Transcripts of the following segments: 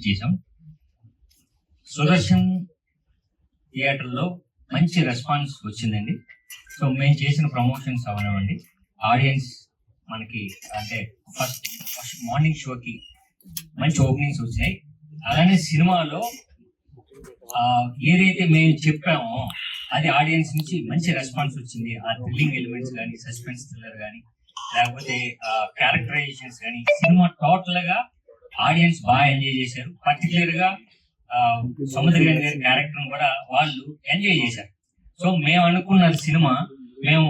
Release చేసాం. సుదర్శన్ థియేటర్లో మంచి రెస్పాన్స్ వచ్చిందండి. సో మేము చేసిన ప్రమోషన్స్ అవనివ్వండి, ఆడియన్స్ మనకి అంటే ఫస్ట్ మార్నింగ్ షోకి మంచి ఓపెనింగ్స్ వచ్చినాయి. అలానే సినిమాలో ఏదైతే మేము చెప్పామో అది ఆడియన్స్ నుంచి మంచి రెస్పాన్స్ వచ్చింది. ఆ థ్రిల్లింగ్ ఎలిమెంట్స్ కానీ, సస్పెన్స్ థ్రిల్లర్ కానీ, లేకపోతే క్యారెక్టరైజేషన్స్ కానీ, సినిమా టోటల్ గా ఆడియన్స్ బాగా ఎంజాయ్ చేశారు. పర్టికులర్ గా సముద్ర గారి క్యారెక్టర్ కూడా వాళ్ళు ఎంజాయ్ చేశారు. సో మేము అనుకున్న సినిమా మేము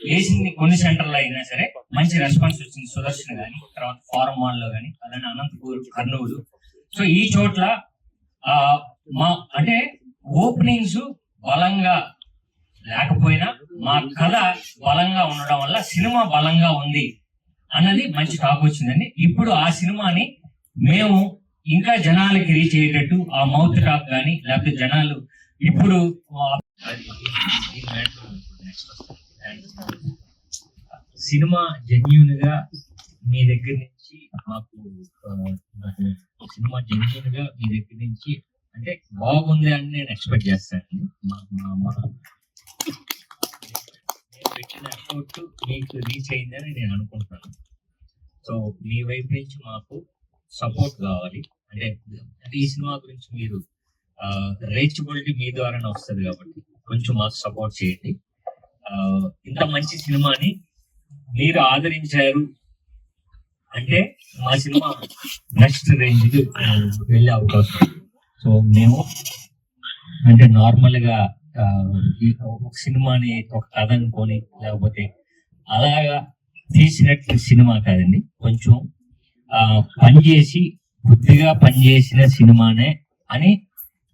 వేసింది కొన్ని సెంటర్లో అయినా సరే మంచి రెస్పాన్స్ వచ్చింది. సుదర్శన్ కానీ, తర్వాత ఫారం మాల్ లో కానీ, అలానే అనంతపూర్, కర్నూలు. సో ఈ చోట్ల మా అంటే ఓపెనింగ్స్ బలంగా లేకపోయినా మా కథ బలంగా ఉండడం వల్ల సినిమా బలంగా ఉంది అన్నది మంచి టాక్ వచ్చిందండి. ఇప్పుడు ఆ సినిమాని మేము ఇంకా జనాలకి రీచ్ అయ్యేటట్టు ఆ మౌత్ టాక్ కానీ, లేకపోతే జనాలు ఇప్పుడు సినిమా జెన్యూన్ గా మీ దగ్గర నుంచి మాకు సినిమా జెన్యూన్ గా మీ దగ్గర నుంచి అంటే బాగుంది అని నేను ఎక్స్పెక్ట్ చేస్తాను. పెట్టిన ఎఫర్ట్ మీకు రీచ్ అయిందని నేను అనుకుంటున్నాను. సో మీ వైపు నుంచి మాకు సపోర్ట్ కావాలి. అంటే ఈ సినిమా గురించి మీరు రీచబిలిటీ మీ ద్వారానే వస్తుంది కాబట్టి కొంచెం మాకు సపోర్ట్ చేయండి. ఇంత మంచి సినిమాని మీరు ఆదరించారు అంటే మా సినిమా నెక్స్ట్ రేంజ్ కి వెళ్ళే అవకాశం. సో మేము అంటే నార్మల్ గా ఒక సినిమాని ఒక కథ అనుకొని లేకపోతే అలాగా తీసినట్టు సినిమా కాదండి. కొంచెం పనిచేసి బుద్ధిగా పనిచేసిన సినిమానే అని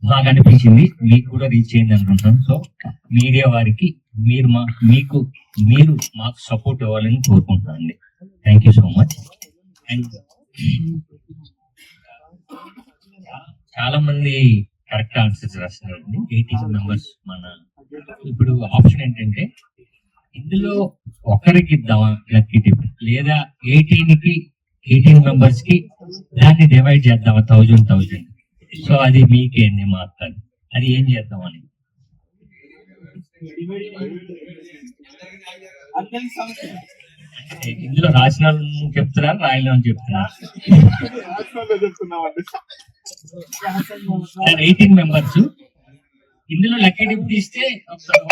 మాకు అనిపించింది. మీకు కూడా రీచ్ అయింది అనుకుంటున్నాను. సో మీడియా వారికి మీరు మాకు సపోర్ట్ ఇవ్వాలని కోరుకుంటున్నాను అండి. Thank you so much. And చాలా మంది కరెక్ట్ ఆన్సర్స్ రాస్తున్నారండి. 18 మెంబర్స్ మన ఇప్పుడు ఆప్షన్ ఏంటంటే ఇందులో ఒకరికి ఇద్దామా లక్కీ టిప్, లేదా 18 మెంబర్స్ కి దాన్ని డివైడ్ చేద్దామా 1000. సో అది మీకేంది మాట్లాడి అది ఏం చేద్దామని. ఇందులో రాసిన చెప్తున్నారు, రాయలని చెప్తున్నారు. 18 మెంబర్స్ ఇందులో లక్కీ డిప్ తీస్తే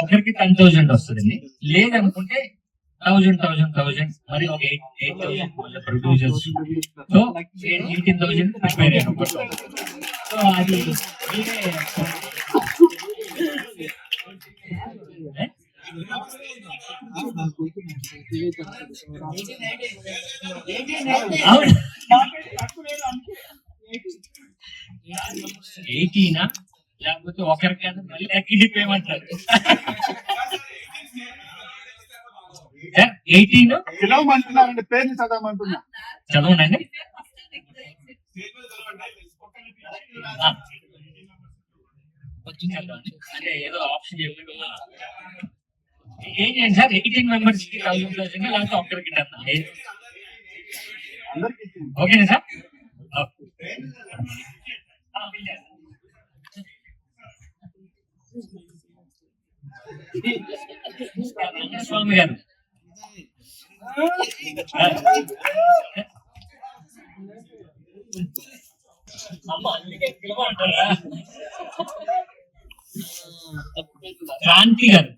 ఒకరికి 10,000 వస్తుందండి. లేదనుకుంటే 1000 మరి ఒక 8,000 ప్రొడ్యూసర్స్. సో 18,000 ప్రిపేర్ అయ్యారు. సో అది అవును 18 లేకపోతే ఒకరికైనా మళ్ళీ లక్కీ డిప్ ఏమంటారు. 18 పేరు చదవమంటున్నా, చదవండి. అంటే ఏదో ఆప్షన్ చెప్పి ఏం చేయండి సార్. 18 మెంబర్స్ కి 1000 లేకపోతే ఒక్కరికి ఓకేనా సార్? స్వామి గారు అమ్మ అందుకే పిలవంటారా? క్రాంతికర్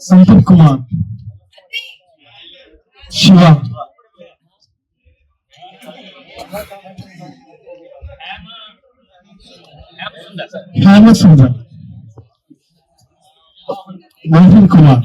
సంపత్ కుమార్, శివ, హేమ సుందర్, మోహన్ కుమార్.